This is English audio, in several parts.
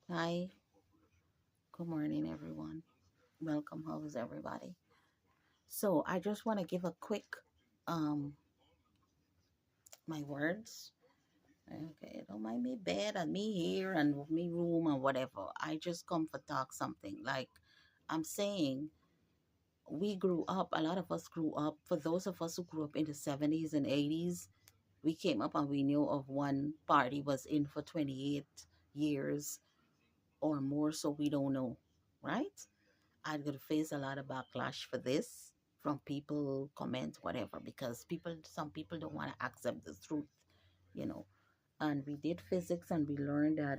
Hi, good morning, everyone. Welcome. How is everybody? So, I just want to give a quick, um, my words. Okay, don't mind me bed and me here and me room and whatever. I just come for talk something. Like I'm saying, we grew up. A lot of us grew up. For those of us who grew up in the 70s and 80s, we came up and we knew of one party was in for 28 years or more. So we don't know, right? I'm going to face a lot of backlash for this from people, comment, whatever, because some people don't want to accept the truth, you know. And we did physics and we learned that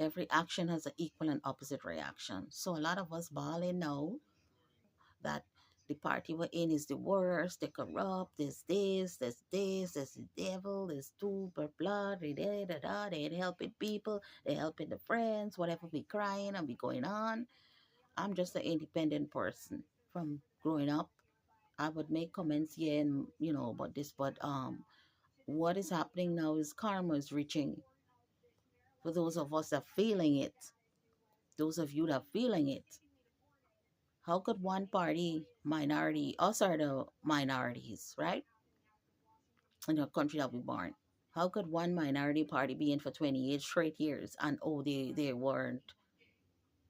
every action has an equal and opposite reaction. So a lot of us balling know that the party we're in is the worst, they're corrupt, there's the devil, there's two per blood, they ain't helping people, they're helping the friends, whatever be crying and be going on. I'm just an independent person from growing up. I would make comments, yeah, and about this, but what is happening now is karma is reaching for those of us that feeling it. Those of you that feeling it. How could one party minority, us are the minorities, right? In the country that we born. How could one minority party be in for 28 straight years and oh they weren't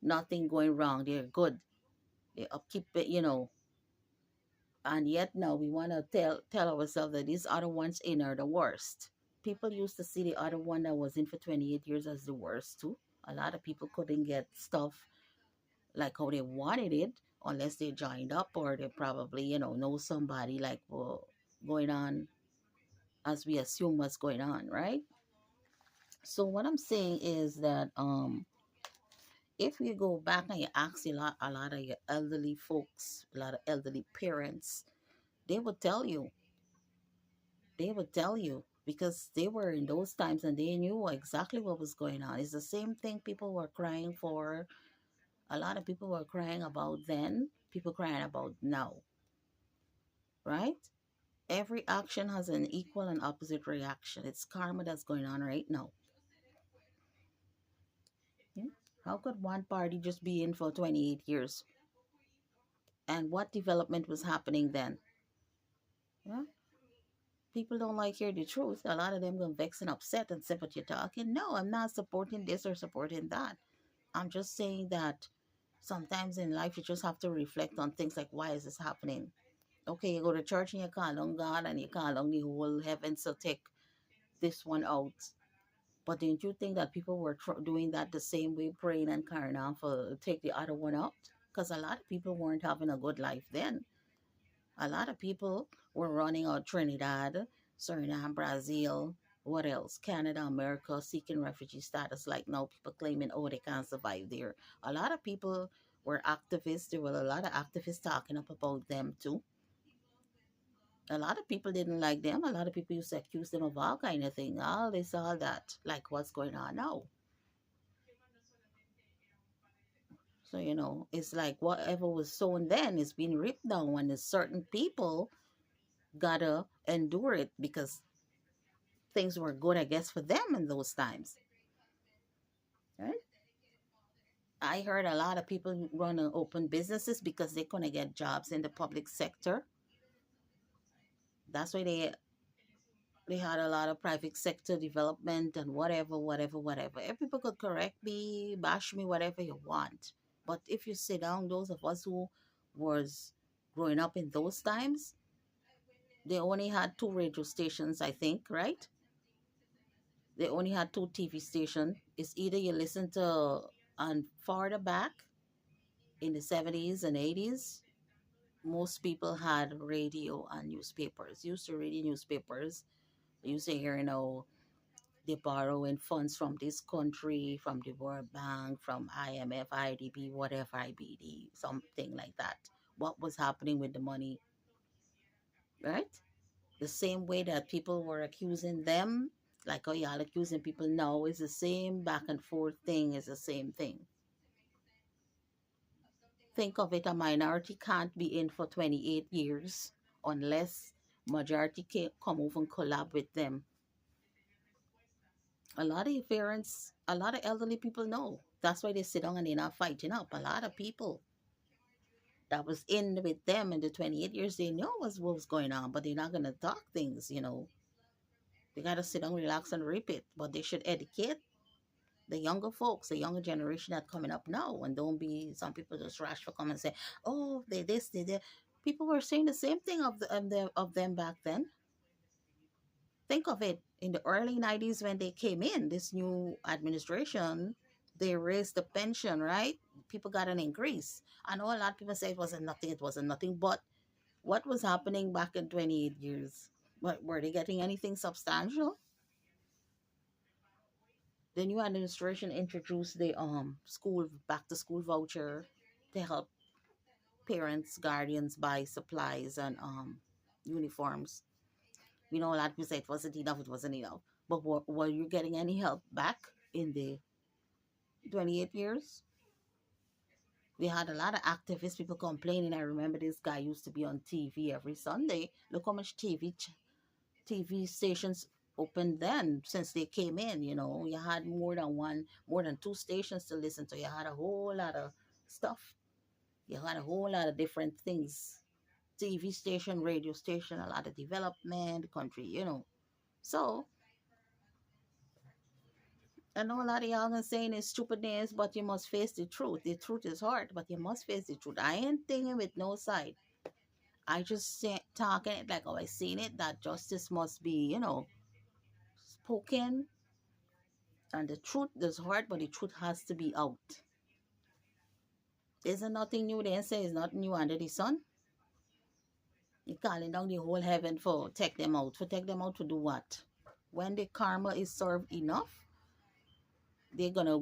nothing going wrong. They're good. They upkeep it, and yet now we want to tell ourselves that these other ones in are the worst. People used to see the other one that was in for 28 years as the worst too. A lot of people couldn't get stuff like how they wanted it unless they joined up or they probably know somebody like going on as we assume what's going on, right? So what I'm saying is that if you go back and you ask a lot of your elderly folks, a lot of elderly parents, they would tell you because they were in those times and they knew exactly what was going on. It's the same thing people were crying for. A lot of people were crying about then, people crying about now, right? Every action has an equal and opposite reaction. It's karma that's going on right now. Yeah? How could one party just be in for 28 years? And what development was happening then? Yeah? People don't like hear the truth. A lot of them go vex and upset and say, but you're talking. No, I'm not supporting this or supporting that. I'm just saying that sometimes in life you just have to reflect on things like why is this happening? Okay, you go to church and you call on God and you call on the whole heaven to take this one out. But didn't you think that people were doing that the same way, praying and carrying on for take the other one out? Because a lot of people weren't having a good life then. A lot of people were running out Trinidad, Suriname, Brazil, what else? Canada, America, seeking refugee status. Like now, people claiming, oh, they can't survive there. A lot of people were activists. There were a lot of activists talking up about them too. A lot of people didn't like them. A lot of people used to accuse them of all kind of thing, all this, all that, like what's going on now. So it's like whatever was sown then is being ripped down when there's certain people gotta endure it because things were good, I guess, for them in those times. Right? I heard a lot of people run and open businesses because they couldn't get jobs in the public sector. That's why they had a lot of private sector development and whatever. If people could correct me, bash me, whatever you want. But if you sit down, those of us who was growing up in those times, they only had two radio stations, I think, right? They only had two TV stations. It's either you listen to on farther back in the 70s and 80s, most people had radio and newspapers. Used to read newspapers. You used to hear, they borrowing funds from this country, from the World Bank, from IMF, IDB, whatever IBD, something like that. What was happening with the money, right? The same way that people were accusing them, like, oh, y'all accusing people now, is the same back and forth thing, is the same thing. Think of it, a minority can't be in for 28 years unless majority can come over and collab with them. A lot of parents, a lot of elderly people know. That's why they sit down and they're not fighting up. A lot of people that was in with them in the 28 years, they know what was going on, but they're not going to talk things. They got to sit down, relax, and repeat. But they should educate the younger folks, the younger generation that coming up now, and don't be some people just rush for come and say, "Oh, they this, they that." People were saying the same thing of them back then. Think of it in the early 90s when they came in, this new administration, they raised the pension, right? People got an increase. I know a lot of people say it wasn't nothing, but what was happening back in 28 years? What, were they getting anything substantial? The new administration introduced the school back to school voucher to help parents, guardians buy supplies and uniforms. We know a lot of people say it wasn't enough. But were you getting any help back in the 28 years? We had a lot of activists, people complaining. I remember this guy used to be on TV every Sunday. Look how much TV stations opened then since they came in. You had more than two stations to listen to. You had a whole lot of stuff. You had a whole lot of different things. TV station, radio station, a lot of development, country. So I know a lot of y'all gonna saying it's stupid names, but you must face the truth. The truth is hard, but you must face the truth. I ain't thinking with no side. I just say, talking it like how I seen it, that justice must be, spoken. And the truth is hard, but the truth has to be out. Isn't nothing new they say is not new under the sun. You're calling down the whole heaven for take them out. For take them out to do what? When the karma is served enough, they're gonna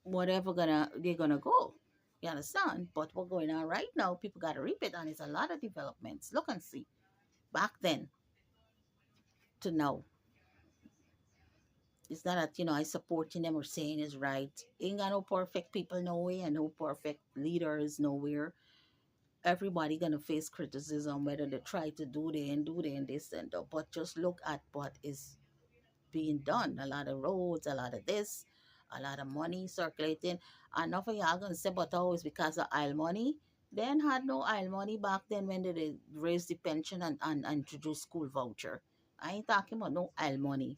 they're gonna go. You understand? But what's going on right now, people gotta reap it, and it's a lot of developments. Look and see. Back then to now. It's not that, I supporting them or saying is right. Ain't got no perfect people nowhere and no perfect leaders nowhere. Everybody gonna face criticism whether they try to do they and this and that. But just look at what is being done. A lot of roads, a lot of this, a lot of money circulating. Enough of y'all gonna say, but always because of oil money. Then had no oil money back then when they raised the pension and introduced school voucher. I ain't talking about no oil money,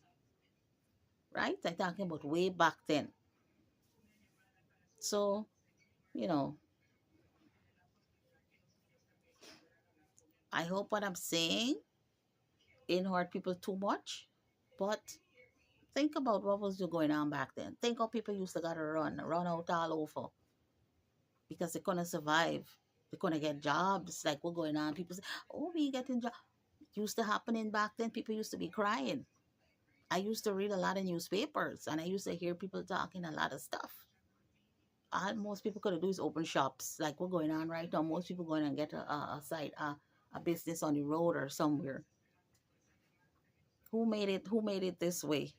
right? I'm talking about way back then. So, you know, I hope what I'm saying ain't hurt people too much. But think about what was going on back then. Think how people used to gotta run out all over because they couldn't survive. They couldn't get jobs. Like what going on? People say, "Oh, we getting jobs." Used to happening back then. People used to be crying. I used to read a lot of newspapers, and I used to hear people talking a lot of stuff. All most people could do is open shops, like what's going on right now. Most people going and get a site, a business on the road or somewhere. Who made it? Who made it this way?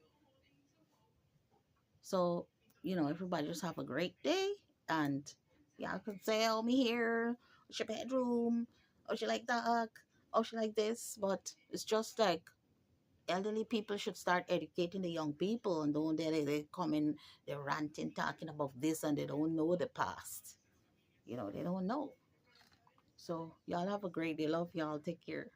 So, everybody just have a great day. And y'all can say, oh, me here, what's your bedroom? Oh, she like that. Oh, she like this. But it's just like elderly people should start educating the young people and don't they come in, they're ranting, talking about this and they don't know the past. They don't know. So y'all have a great day. Love y'all. Take care.